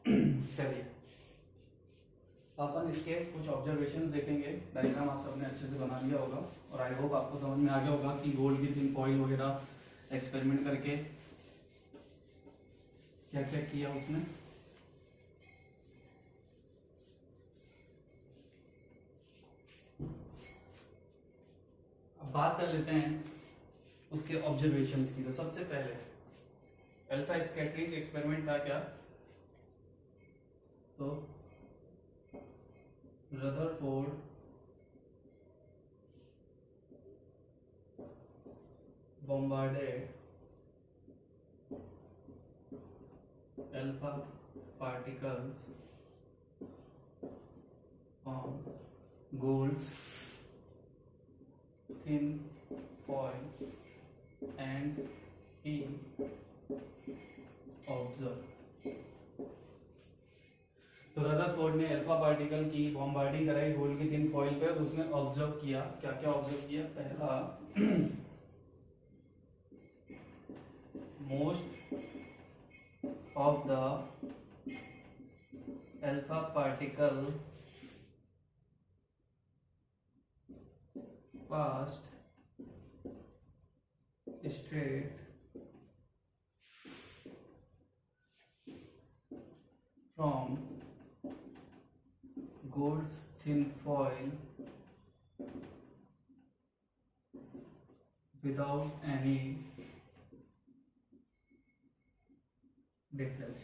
चलिए अपन इसके कुछ ऑब्जर्वेशंस देखेंगे। डायग्राम आप सबने अच्छे से बना लिया होगा और आई होप आपको समझ में आ गया होगा कि गोल्ड की थिन फॉइल वगैरह एक्सपेरिमेंट करके क्या क्या किया उसने। अब बात कर लेते हैं उसके ऑब्जर्वेशंस की। तो सबसे पहले अल्फा स्कैटरिंग एक्सपेरिमेंट था क्या, तो Rutherford bombarded alpha particles on gold's thin foil and he observed। तो रदरफोर्ड ने अल्फा पार्टिकल की बॉम्बार्डिंग कराई गोल्ड की थिन फॉइल पे, तो उसने ऑब्जर्व किया। क्या क्या ऑब्जर्व किया? पहला, most of the alpha particle passed straight from gold's thin foil without any difference।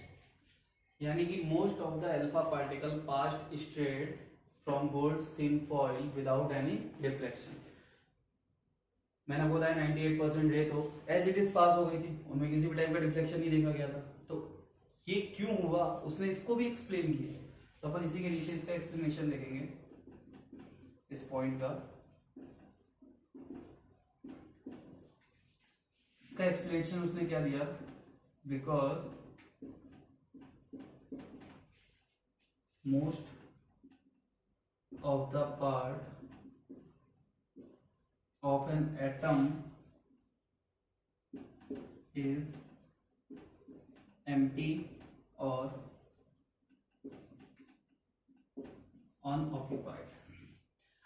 यानी कि most of the alpha particle passed straight from golds thin foil without any deflection. मैंने आपको बताया 98% रे तो एज इट इज पास हो गई थी, उनमें किसी भी टाइप का डिफ्लेक्शन नहीं देखा गया था। तो ये क्यों हुआ उसने इसको भी एक्सप्लेन किया। तो अपन इसी के नीचे इसका एक्सप्लेनेशन देखेंगे इस पॉइंट का। इसका एक्सप्लेनेशन उसने क्या दिया, because most of the part of an atom is empty or unoccupied।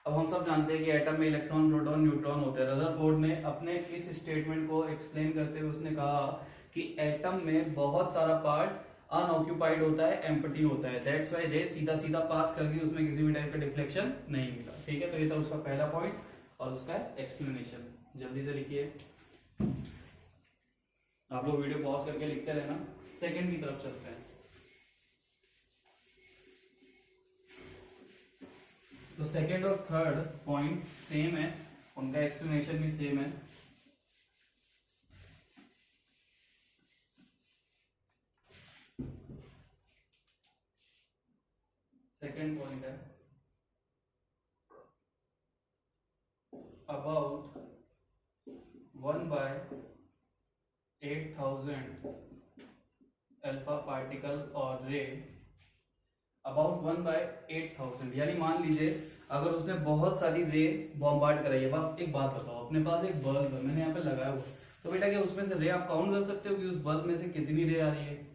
अब हम सब जानते हैं कि एटम में इलेक्ट्रॉन, प्रोटॉन, न्यूट्रॉन होते हैं। रदरफोर्ड ने अपने इस स्टेटमेंट को एक्सप्लेन करते हुए उसने कहा कि एटम में बहुत सारा पार्ट अनऑक्यूपाइड होता है, एम्प्टी होता है। दैट्स व्हाई रे सीधा सीधा पास कर गई, उसमें किसी भी टाइप का डिफ्लेक्शन नहीं मिला। ठीक है, तो ये था उसका पहला पॉइंट और उसका एक्सप्लेनेशन। जल्दी से लिखिए, आप लोग वीडियो पॉज करके लिखते रहना। सेकंड की तरफ चलते हैं। तो सेकंड और थर्ड पॉइंट सेम है, उनका एक्सप्लेनेशन भी सेम है। सेकंड पॉइंट है about 1/8000 अल्फा पार्टिकल और रे अबाउट 1/8000। यानी मान लीजिए अगर उसने बहुत सारी रे बॉम्बार्ड कराई है। अब एक बात बताओ, अपने पास एक बल्ब है, मैंने यहाँ पे लगाया हुआ, तो बेटा क्या उसमें से रे आप काउंट कर सकते हो कि उस बल्ब में से कितनी रे आ रही है?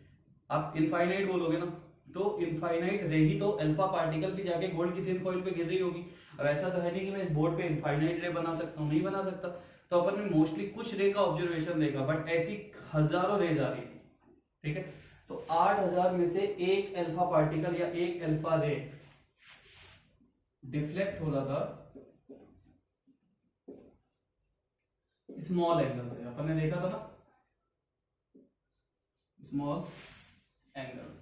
आप इनफाइनाइट बोलोगे ना, तो इनफाइनाइट रे ही तो अल्फा पार्टिकल भी जाके गोल्ड की थिन फॉइल पे गिर रही होगी। और ऐसा तो है नहीं कि मैं इस बोर्ड पे इनफाइनाइट रे बना सकता हूँ, नहीं बना सकता। तो अपन ने मोस्टली कुछ रे का ऑब्जर्वेशन देखा, बट ऐसी हजारों रे जा रही थी। ठीक है, तो 8000 में से एक अल्फा पार्टिकल या एक अल्फा रे डिफ्लेक्ट हो रहा था स्मॉल एंगल से। अपन ने देखा था ना, स्मॉल एंगल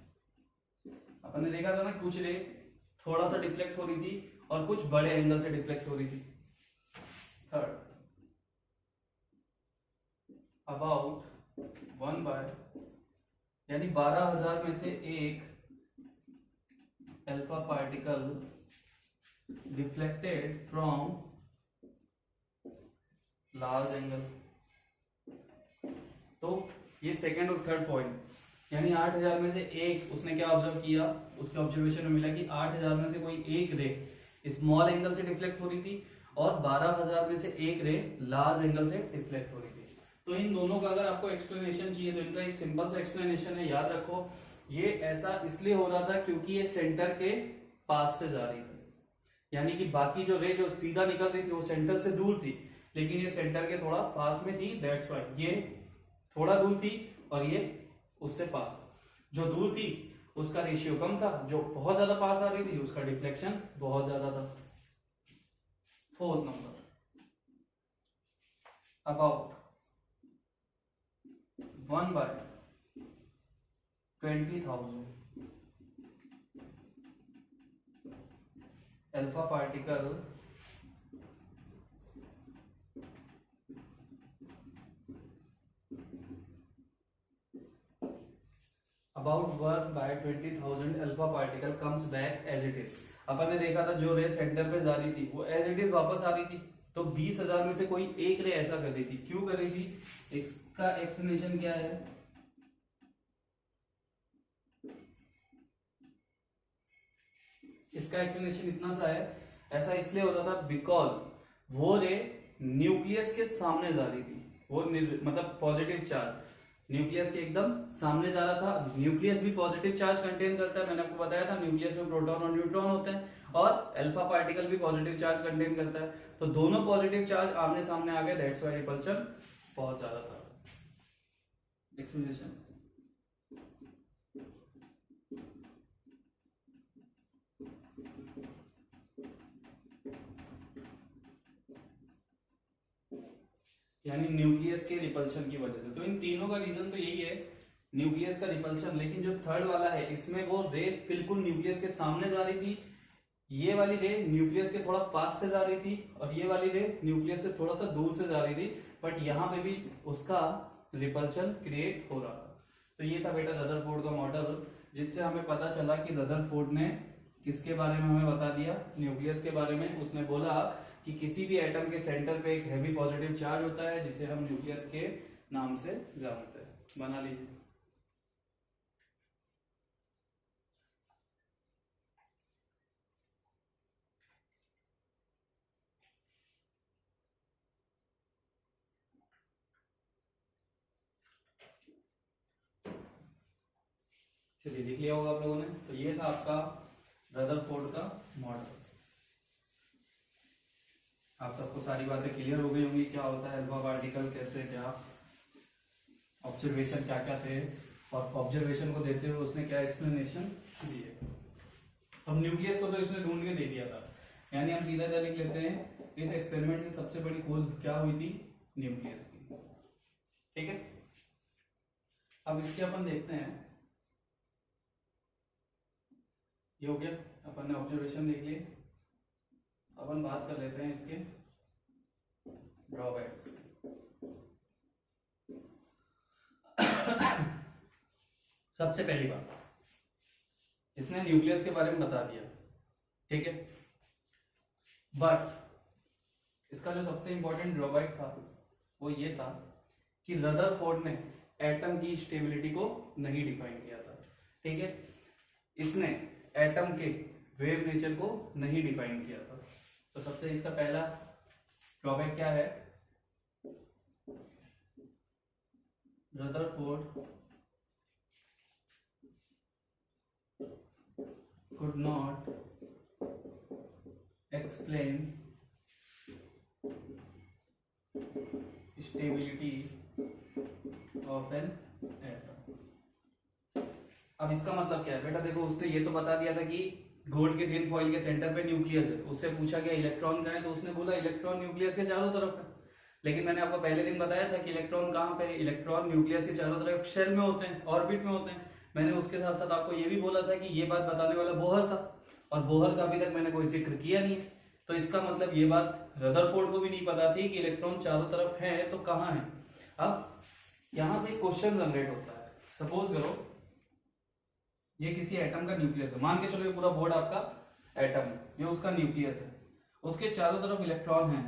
अपन ने देखा था ना, कुछ रे थोड़ा सा डिफ्लेक्ट हो रही थी और कुछ बड़े एंगल से डिफ्लेक्ट हो रही थी। थर्ड, अबाउट 1 यानी 12000 में से एक alpha particle deflected from large angle. तो ये सेकंड और थर्ड पॉइंट, यानी 8000 में से एक उसने क्या ऑब्जर्व किया, उसके ऑब्जर्वेशन में मिला कि 8000 में से कोई एक रे स्मॉल एंगल से डिफ्लेक्ट हो रही थी और 12000 में से एक रे लार्ज एंगल से डिफ्लेक्ट हो रही थी। तो इन दोनों का अगर आपको एक्सप्लेनेशन चाहिए तो इनका एक सिंपल सा एक्सप्लेनेशन है, याद रखो ये ऐसा इसलिए हो रहा था क्योंकि ये सेंटर के पास से जा रही थी, यानी कि बाकी जो रे जो सीधा निकल रही थी वो सेंटर से दूर थी, लेकिन ये सेंटर के थोड़ा पास में थी, दैट्स व्हाई ये थोड़ा दूर थी और ये उससे पास। जो दूर थी उसका रेशियो कम था, जो बहुत ज्यादा पास आ रही थी उसका डिफ्लेक्शन बहुत ज्यादा था। Fourth number, about 1/20,000 alpha particle about 1/20,000 alpha particle comes back as it is. अपन ने देखा था जो रे सेंटर पे जा रही थी वो एज इट इज वापस आ रही थी, तो 20,000 में से कोई एक रे ऐसा कर रही थी। क्यों कर रही थी, इसका एक्सप्लेनेशन क्या है? इसका एक्सप्लेनेशन इतना सा है, ऐसा इसलिए हो रहा था बिकॉज वो रे न्यूक्लियस के सामने जा रही थी, वो मतलब पॉजिटिव चार्ज न्यूक्लियस के एकदम सामने जा रहा था। न्यूक्लियस भी पॉजिटिव चार्ज कंटेन करता है, मैंने आपको बताया था न्यूक्लियस में प्रोटॉन और न्यूट्रॉन होते हैं, और अल्फा पार्टिकल भी पॉजिटिव चार्ज कंटेन करता है, तो दोनों पॉजिटिव चार्ज आमने सामने आ गए, दैट्स व्हाई रिपल्शन बहुत ज्यादा था। एक्सप्लेनेशन यानी न्यूक्लियस के रिपल्शन की वजह से। तो इन तीनों का रीजन तो यही है, न्यूक्लियस का रिपल्शन। लेकिन जो थर्ड वाला है इसमें वो रे बिल्कुल न्यूक्लियस के सामने जा रही थी, ये वाली रे न्यूक्लियस के थोड़ा पास से जा रही थी, और ये वाली रे न्यूक्लियस से थोड़ा सा दूर से जा रही थी, बट यहाँ पे भी उसका रिपल्शन क्रिएट हो रहा था। तो ये था बेटा रदरफोर्ड का मॉडल, जिससे हमें पता चला कि रदरफोर्ड ने किसके बारे में हमें बता दिया, न्यूक्लियस के बारे में। उसने बोला कि किसी भी एटम के सेंटर पे एक हैवी पॉजिटिव चार्ज होता है जिसे हम न्यूक्लियस के नाम से जानते हैं। बना लीजिए। चलिए लिख लिया होगा आप लोगों ने। तो ये था आपका रदरफोर्ड का मॉडल। आप सबको सारी बातें क्लियर हो गई होंगी, क्या होता है अल्फा पार्टिकल, कैसे क्या ऑब्जर्वेशन क्या क्या थे, और ऑब्जर्वेशन को देते हुए उसने क्या एक्सप्लेनेशन दिए। हम न्यूक्लियस को तो इसने ढूंढ के दे दिया था, यानी हम सीधा क्या लिख लेते हैं, इस एक्सपेरिमेंट से सबसे बड़ी खोज क्या हुई थी, न्यूक्लियस की। ठीक है, अब इसके अपन देखते हैं। ये हो गया, अपन ने ऑब्जर्वेशन देख लिए। अपन बात कर लेते हैं इसके ड्रॉबैक्स। सबसे पहली बात, इसने न्यूक्लियस के बारे में बता दिया, ठीक है, बट इसका जो सबसे इंपॉर्टेंट ड्रॉबैक था वो ये था कि रदरफोर्ड ने एटम की स्टेबिलिटी को नहीं डिफाइन किया था। ठीक है, इसने एटम के वेव नेचर को नहीं डिफाइन किया था। तो सबसे इसका पहला ड्रॉबैक क्या है, Rutherford could not explain stability of an atom। अब इसका मतलब क्या है बेटा, देखो उसने ये तो बता दिया था कि गोल्ड के थिन फॉइल के सेंटर पे न्यूक्लियस है, उससे पूछा गया इलेक्ट्रॉन कहाँ है, तो उसने बोला इलेक्ट्रॉन न्यूक्लियस के चारों तरफ है। लेकिन मैंने आपको पहले दिन बताया था कि इलेक्ट्रॉन कहाँ पे है, इलेक्ट्रॉन न्यूक्लियस के चारों तरफ शेल में होते हैं, ऑर्बिट में होते हैं। मैंने उसके साथ साथ आपको ये भी बोला था कि ये बात बताने वाला बोहर था, और बोहर का अभी तक मैंने कोई जिक्र किया नहीं। तो इसका मतलब ये बात रदरफोर्ड को भी नहीं पता थी कि इलेक्ट्रॉन चारों तरफ है तो कहाँ है। अब यहां से एक क्वेश्चन जनरेट होता है। सपोज करो ये किसी एटम का न्यूक्लियस है, मान के चलो ये पूरा बोर्ड आपका एटम है, ये उसका न्यूक्लियस है, उसके चारों तरफ इलेक्ट्रॉन है।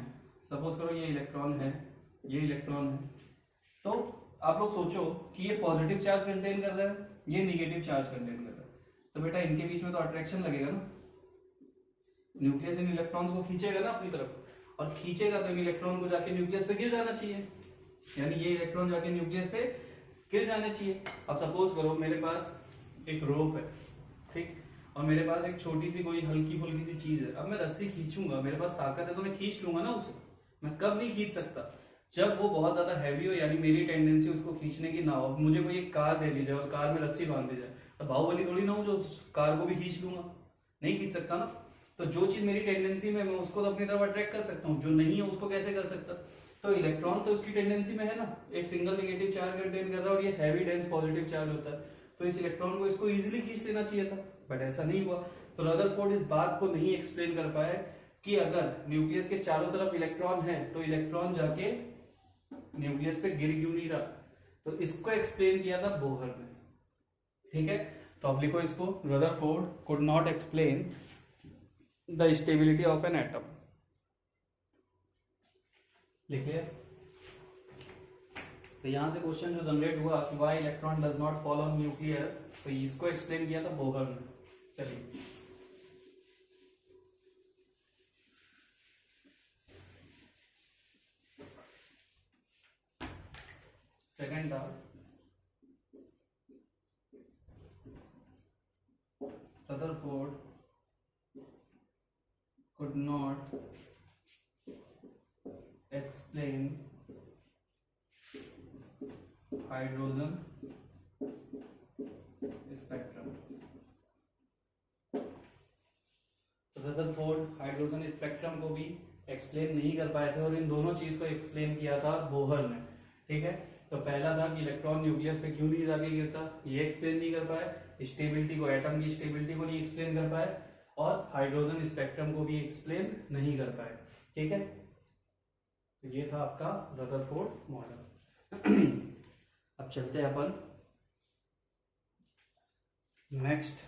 सपोज करो ये इलेक्ट्रॉन है, ये इलेक्ट्रॉन है। तो आप लोग सोचो कि ये पॉजिटिव चार्ज कंटेन कर रहा है, ये निगेटिव चार्ज कंटेन कर रहा है, तो बेटा इनके बीच में तो अट्रैक्शन लगेगा ना, न्यूक्लियस इन इलेक्ट्रॉन्स को खींचेगा ना अपनी तरफ, और खींचेगा तो इन इलेक्ट्रॉन को जाके न्यूक्लियस पे गिर जाना चाहिए, यानी ये इलेक्ट्रॉन जाके न्यूक्लियस पे गिर जाने चाहिए। अब सपोज करो मेरे पास एक रोप है, ठीक, और मेरे पास एक छोटी सी कोई हल्की फुल्की सी चीज है। अब मैं रस्सी खींचूंगा, मेरे पास ताकत है तो मैं खींच लूंगा ना उसे। मैं कब नहीं खींच सकता? जब वो बहुत ज्यादा हैवी हो, यानी मेरी टेंडेंसी उसको खींचने की ना हो। मुझे कोई एक कार दे दी जाए और कार में रस्सी बांध दी जाए, तो बाहुबली थोड़ी ना हूं जो उस कार को भी खींच लूंगा, नहीं खींच सकता ना। तो जो चीज मेरी टेंडेंसी में, मैं उसको तो अपनी तरफ अट्रैक्ट कर सकता हूँ, जो नहीं है उसको कैसे कर सकता? तो इलेक्ट्रॉन तो उसकी टेंडेंसी में है ना, एक सिंगल नेगेटिव चार्ज कंटेन कर रहा है और ये हैवी डेंस पॉजिटिव चार्ज होता है, तो इस इलेक्ट्रॉन को इसको इजीली खींच लेना चाहिए था, बट ऐसा नहीं हुआ। तो रदरफोर्ड इस बात को नहीं एक्सप्लेन कर पाए कि अगर न्यूक्लियस के चारों तरफ इलेक्ट्रॉन है तो इलेक्ट्रॉन जाके न्यूक्लियस पे गिर क्यों नहीं रहा। तो इसको एक्सप्लेन किया था बोहर ने, ठीक है। तो अब लिखो इसको, Rutherford could not explain the stability of an atom. लिखिए। तो यहां से क्वेश्चन जो जनरेट हुआ कि why electron does not fall on nucleus, तो इसको एक्सप्लेन किया था बोहर ने। चलिए सेकंड था Rutherford could not explain hydrogen spectrum। Rutherford hydrogen spectrum को भी एक्सप्लेन नहीं कर पाए थे और इन दोनों चीज को एक्सप्लेन किया था बोहर ने, ठीक है। तो पहला था कि इलेक्ट्रॉन न्यूक्लियस पे क्यों नहीं जाके गिरता, ये एक्सप्लेन नहीं कर पाए। स्टेबिलिटी को, एटम की स्टेबिलिटी को नहीं एक्सप्लेन कर पाए, और हाइड्रोजन स्पेक्ट्रम को भी एक्सप्लेन नहीं कर पाए, ठीक है। तो ये था आपका रदरफोर्ड मॉडल। अब चलते हैं अपन नेक्स्ट।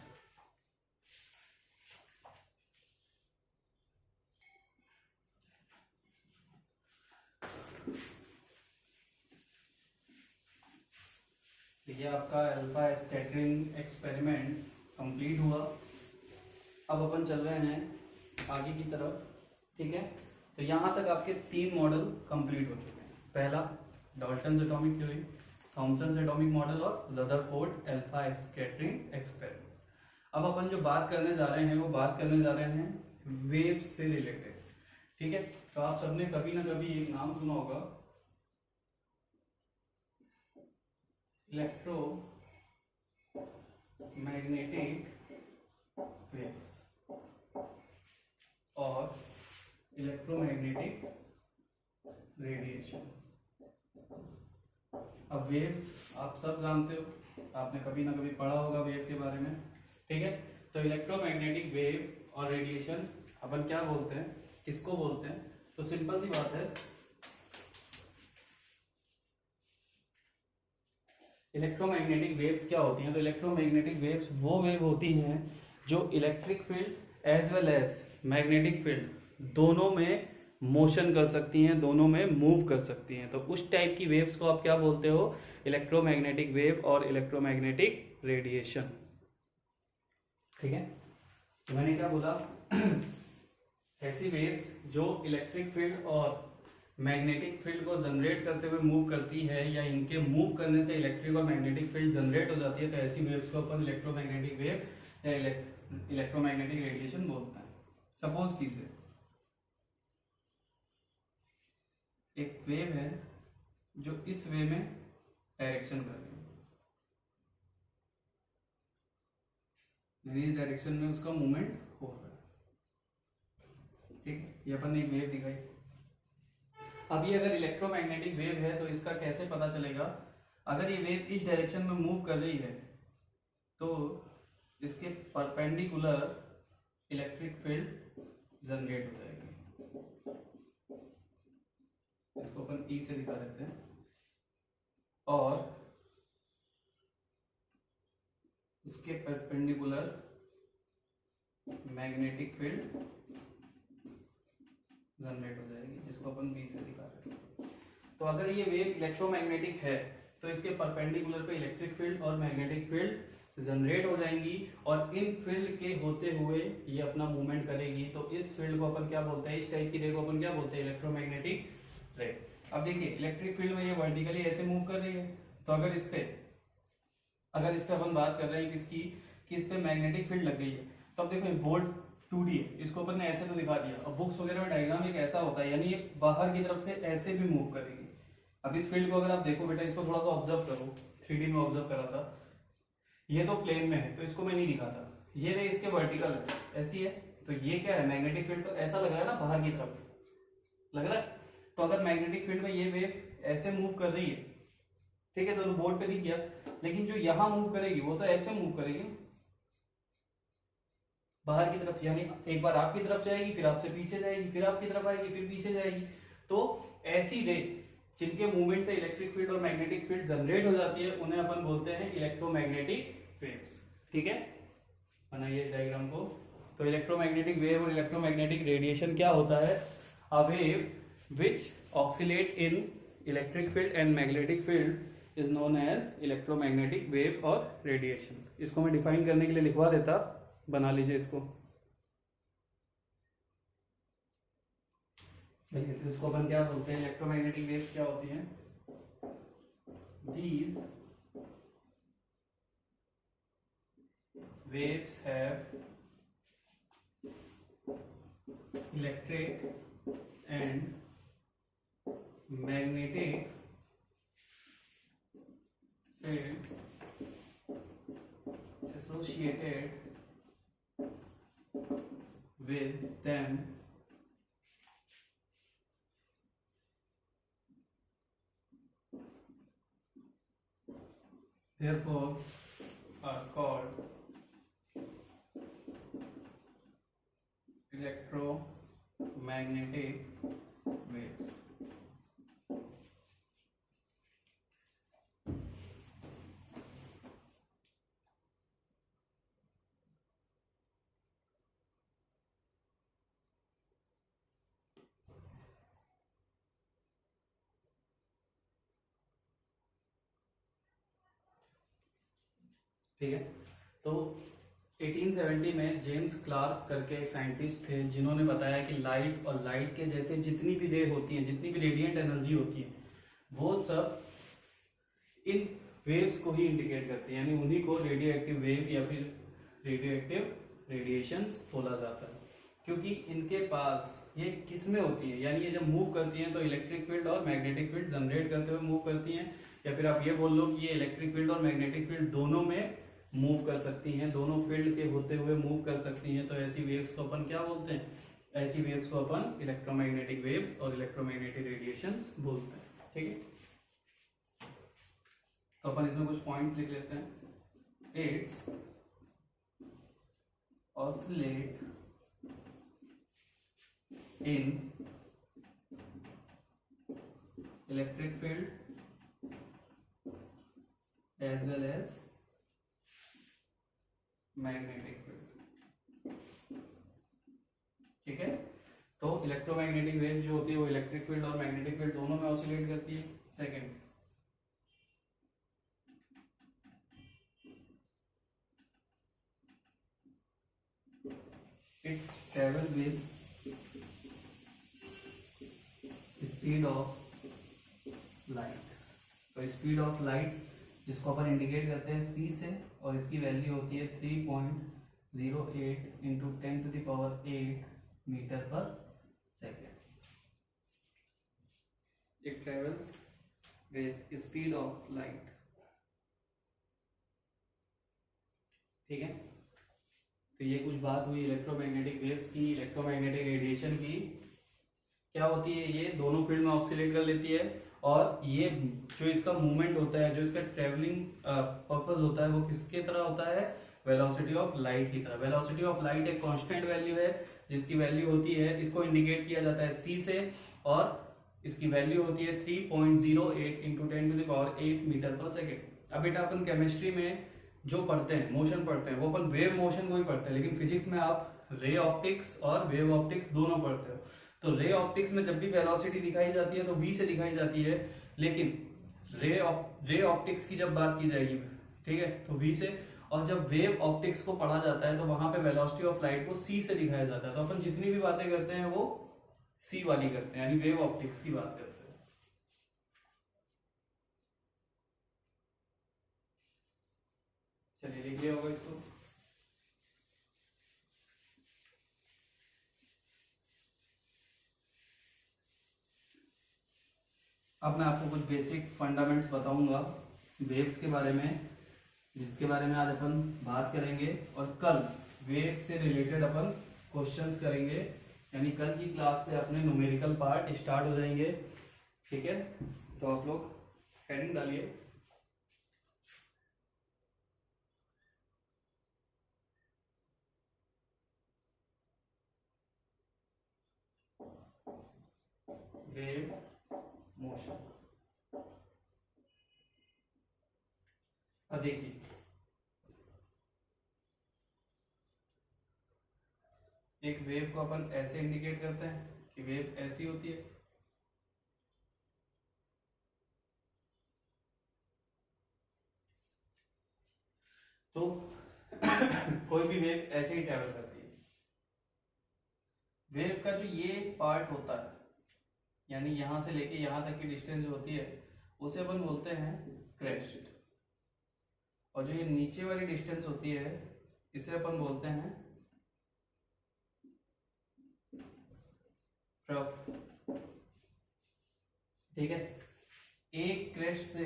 ये आपका अल्फा स्कैटरिंग एक्सपेरिमेंट कंप्लीट हुआ। अब अपन चल रहे हैं आगे की तरफ, ठीक है। तो यहां तक आपके 3 मॉडल कंप्लीट हो चुके हैं। पहला Dalton's atomic theory, Thomson's atomic model और रदरफोर्ड अल्फा स्कैटरिंग एक्सपेरिमेंट। अब अपन जो बात करने जा रहे हैं वो बात करने जा रहे हैं वेव से रिलेटेड, ठीक है। तो आप सबने कभी ना कभी एक नाम सुना होगा, इलेक्ट्रोमैग्नेटिक वेव्स और इलेक्ट्रोमैग्नेटिक रेडिएशन। अब वेव्स आप सब जानते हो, आपने कभी ना कभी पढ़ा होगा वेव के बारे में, ठीक है। तो इलेक्ट्रोमैग्नेटिक वेव और रेडिएशन अपन क्या बोलते हैं, किसको बोलते हैं? तो सिंपल सी बात है, इलेक्ट्रोमैग्नेटिक वेव्स क्या होती हैं? तो इलेक्ट्रोमैग्नेटिक वेव्स वो वेव होती हैं जो electric field as well as magnetic field दोनों में मोशन कर सकती हैं, दोनों में मूव कर सकती हैं। तो उस टाइप की वेव्स को आप क्या बोलते हो? इलेक्ट्रोमैग्नेटिक वेव और इलेक्ट्रोमैग्नेटिक रेडिएशन, ठीक है। तो मैंने क्या बोला, ऐसी वेव्स जो इलेक्ट्रिक फील्ड और मैग्नेटिक फील्ड को जनरेट करते हुए मूव करती है, या इनके मूव करने से इलेक्ट्रिक और मैग्नेटिक फील्ड जनरेट हो जाती है, तो ऐसी वेव्स को अपन इलेक्ट्रोमैग्नेटिक वेव या इलेक्ट्रोमैग्नेटिक रेडिएशन बोलते हैं। सपोज कीजिए एक वेव है जो इस वे में डायरेक्शन कर रही है, इस डायरेक्शन में उसका मूवमेंट हो रहा है, ठीक। ये अपन ने एक वेव दिखाई। अब ये अगर इलेक्ट्रोमैग्नेटिक वेव है तो इसका कैसे पता चलेगा? अगर ये वेव इस डायरेक्शन में मूव कर रही है तो इसके परपेंडिकुलर इलेक्ट्रिक फील्ड जनरेट हो जाएगी। इसको अपन ई से दिखा देते हैं। और उसके परपेंडिकुलर मैग्नेटिक फील्ड जनरेट हो जाएगी, जिसको अपन बी से दिखा रहे हैं। तो अगर ये वेव इलेक्ट्रोमैग्नेटिक है तो इसके परपेंडिकुलर पे इलेक्ट्रिक फील्ड और मैग्नेटिक फील्ड जनरेट हो जाएंगी, और इन फील्ड के होते हुए ये अपना मूवमेंट करेगी। तो इस फील्ड को अपन क्या बोलते हैं? इस टाइप की रे को अपन क्या बोलते हैं? इलेक्ट्रोमैग्नेटिक रे। अब देखिए इलेक्ट्रिक फील्ड में ये वर्टिकली ऐसे मूव कर रही है, तो अगर इस पे अगर इस पे अपन बात कर रहे हैं किसकी, कि इस पे मैग्नेटिक फील्ड लग गई है, तो अब देखो बोर्ड 2D है, इसको अपन ने ऐसे तो दिखा दिया। अब बुक्स वगैरह में डायग्राम एक ऐसा होता है, यानी ये बाहर की तरफ से ऐसे भी मूव करेगी। अब इस फील्ड को अगर आप देखो बेटा, इसको थोड़ा सा ऑब्जर्व करो, 3D में ऑब्जर्व करा था, ये तो प्लेन में है तो इसको मैं नहीं दिखाता, ये रे इसके वर्टिकल है, ऐसी है, तो ये क्या है मैग्नेटिक फील्ड, तो ऐसा लग रहा है ना बाहर की तरफ लग रहा है। तो अगर मैग्नेटिक फील्ड में ये वेव ऐसे मूव कर रही है, ठीक है, तो बोर्ड पे दिख गया, लेकिन जो यहां मूव करेगी वो तो ऐसे मूव करेगी बाहर की तरफ, यानी एक बार आपकी तरफ जाएगी, फिर आपसे पीछे जाएगी, फिर आपकी तरफ आएगी, फिर पीछे जाएगी। तो ऐसी रे जिनके मूवमेंट से इलेक्ट्रिक फील्ड और मैग्नेटिक फील्ड जनरेट हो जाती है, उन्हें अपन बोलते हैं इलेक्ट्रोमैग्नेटिक वेव्स। ठीक है, बनाइए इस डायग्राम को। तो इलेक्ट्रोमैग्नेटिक वेव और इलेक्ट्रोमैग्नेटिक रेडिएशन क्या होता है, a wave which oscillate in electric field and magnetic field is known as electromagnetic wave और रेडिएशन। इसको मैं डिफाइन करने के लिए लिखवा देता, बना लीजिए इसको। चलिए, तो इसको अपन क्या बोलते हैं, इलेक्ट्रोमैग्नेटिक वेव्स क्या होती हैं, these waves have electric and magnetic fields associated with them, therefore are called electromagnetic waves। ठीक है, तो 1870 में जेम्स क्लार्क करके एक साइंटिस्ट थे, जिन्होंने बताया कि लाइट और लाइट के जैसे जितनी भी रे होती हैं, जितनी भी रेडिएंट एनर्जी होती है, वो सब इन वेव्स को ही इंडिकेट करती है, यानी उन्हीं को रेडियो एक्टिव वेव या फिर रेडियो एक्टिव रेडिएशंस बोला जाता है। क्योंकि इनके पास ये किस में होती है, यानी ये जब मूव करती हैं तो इलेक्ट्रिक फील्ड और मैग्नेटिक फील्ड जनरेट करते हुए मूव करती हैं, या फिर आप ये बोल लो कि ये इलेक्ट्रिक फील्ड और मैग्नेटिक फील्ड दोनों में मूव कर सकती हैं, दोनों फील्ड के होते हुए मूव कर सकती हैं। तो ऐसी वेव्स को अपन क्या बोलते हैं, ऐसी वेव्स को अपन इलेक्ट्रोमैग्नेटिक वेव्स और इलेक्ट्रोमैग्नेटिक रेडिएशंस बोलते हैं। ठीक है, तो अपन इसमें कुछ पॉइंट लिख लेते हैं। It's oscillate in electric field as well as magnetic field. ठीक है, तो इलेक्ट्रोमैग्नेटिक वेव जो होती है वो इलेक्ट्रिक फील्ड और मैग्नेटिक फील्ड दोनों में ऑसिलेट करती है। Second, it's travel with speed of light. तो स्पीड ऑफ लाइट जिसको अपन इंडिकेट करते हैं c से, और इसकी वैल्यू होती है 3.08 इंटू 10⁸ मीटर पर second. It travels with speed of light. ठीक है, तो ये कुछ बात हुई इलेक्ट्रोमैग्नेटिक वेव्स की, इलेक्ट्रोमैग्नेटिक रेडिएशन की। क्या होती है, ये दोनों फील्ड में ऑक्सीलेट कर लेती है, और ये जो इसका मूवमेंट होता है, जो इसका ट्रेवलिंग पर्पस होता है, वो किसके तरह होता है, वेलोसिटी ऑफ लाइट की तरह। वेलोसिटी ऑफ लाइट एक कांस्टेंट वैल्यू है, जिसकी वैल्यू होती है, इसको इंडिकेट किया जाता है c से, और इसकी वैल्यू होती है 3.08 इंटू 10⁸ मीटर पर सेकेंड। अब बेटा अपन केमिस्ट्री में जो पढ़ते हैं, मोशन पढ़ते हैं, वो अपन वेव मोशन को ही पढ़ते हैं, लेकिन फिजिक्स में आप रे ऑप्टिक्स और वेव ऑप्टिक्स दोनों पढ़ते हो। तो रे ऑप्टिक्स में जब भी वेलोसिटी दिखाई जाती है तो v से दिखाई जाती है, लेकिन रे ऑप्टिक्स की जब बात की जाएगी, ठीक है, तो v से, और जब वेव ऑप्टिक्स को पढ़ा जाता है तो वहां पे वेलोसिटी ऑफ लाइट को c से दिखाया जाता है। तो अपन जितनी भी बातें करते हैं वो c वाली करते हैं, यानी वेव ऑप्टिक्स की बात करते हैं। चलिए लिख लिया होगा इसको। अब मैं आपको कुछ बेसिक फंडामेंट्स बताऊंगा वेव्स के बारे में, जिसके बारे में आज अपन बात करेंगे, और कल वेव्स से रिलेटेड अपन क्वेश्चंस करेंगे। यानी कल की क्लास से अपने न्यूमेरिकल पार्ट स्टार्ट हो जाएंगे। ठीक है, तो आप लोग हेडिंग डालिए। Wave motion. अब देखिए, एक वेव को अपन ऐसे इंडिकेट करते हैं कि वेव ऐसी होती है, तो कोई भी वेव ऐसे ही ट्रेवल करती है। वेव का जो ये पार्ट होता है, यानी यहां से लेके यहां तक की डिस्टेंस जो होती है, उसे अपन बोलते हैं क्रेस्ट। और जो ये नीचे वाली डिस्टेंस होती है, इसे अपन बोलते हैं ट्रफ। ठीक है, एक क्रेस्ट से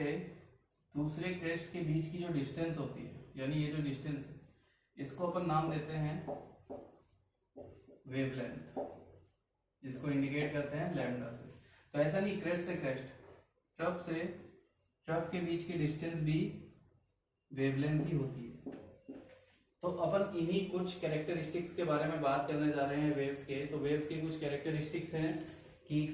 दूसरे क्रेस्ट के बीच की जो डिस्टेंस होती है, यानी ये जो डिस्टेंस है, इसको अपन नाम देते हैं वेवलेंथ, जिसको इंडिकेट करते हैं लैम्डा से। तो ऐसा नहीं क्रेस्ट से क्रेस्ट, ट्रफ से ट्रफ के बीच की डिस्टेंस भी वेवलेंथ ही होती है। तो अपन इन्हीं कुछ कैरेक्टरिस्टिक्स के बारे में बात करने जा रहे हैं वेव्स के। तो वेव्स के कुछ कैरेक्टरिस्टिक्स हैं कि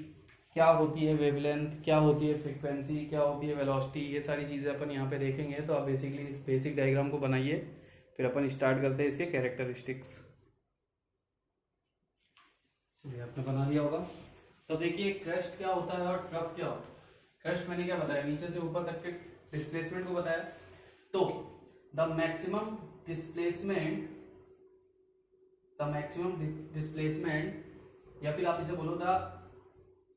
क्या होती है वेवलेंथ, क्या होती है फ्रीक्वेंसी, क्या होती है वेलोसिटी, ये सारी चीज़ें अपन यहाँ पे देखेंगे। तो आप बेसिकली इस बेसिक डायग्राम को बनाइए, फिर अपन स्टार्ट करते हैं इसके कैरेक्टरिस्टिक्स। चलिए, आपने बना लिया होगा। तो देखिए, क्रेस्ट क्या होता है और ट्रफ क्या होता है। क्रेस्ट मैंने क्या बताया, नीचे से ऊपर तक के डिस्प्लेसमेंट को बताया। तो द मैक्सिमम डिस्प्लेसमेंट, या फिर आप इसे बोलो the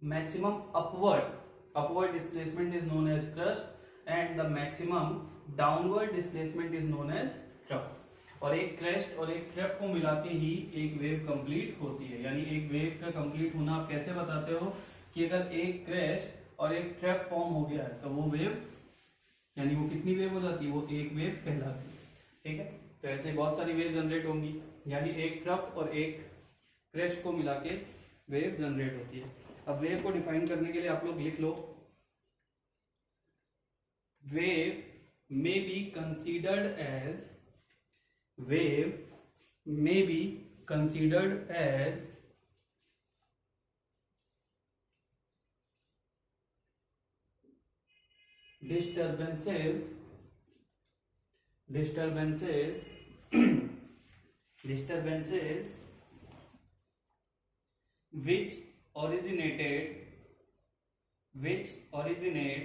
maximum upward displacement is known as crest, and the maximum downward displacement is known as trough. और एक क्रेस्ट और एक ट्रफ को मिला के ही एक वेव कंप्लीट होती है। यानी एक वेव का कंप्लीट होना आप कैसे बताते हो, कि अगर एक क्रेस्ट और एक ट्रफ फॉर्म हो गया है, तो वो वेव, यानी वो कितनी वेव हो जाती है, वो एक वेव कहलाती है। ठीक है, तो ऐसे बहुत सारी वेव जनरेट होंगी, यानी एक ट्रफ और एक क्रेस्ट को मिला के वेव जनरेट होती है। अब वेव को डिफाइन करने के लिए आप लोग लिख लो, wave may be considered as disturbances which originate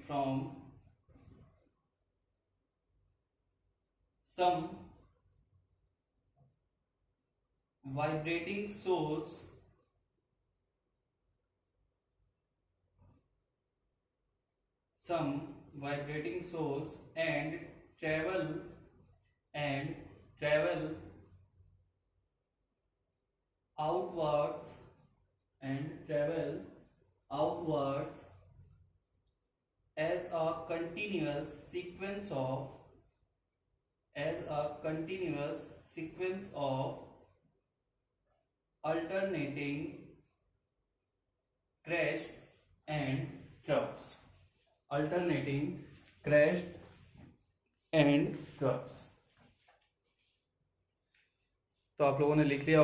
from some vibrating source and travel outwards as a continuous sequence of alternating crests and troughs. तो आप लोगों ने लिख लिया होगा।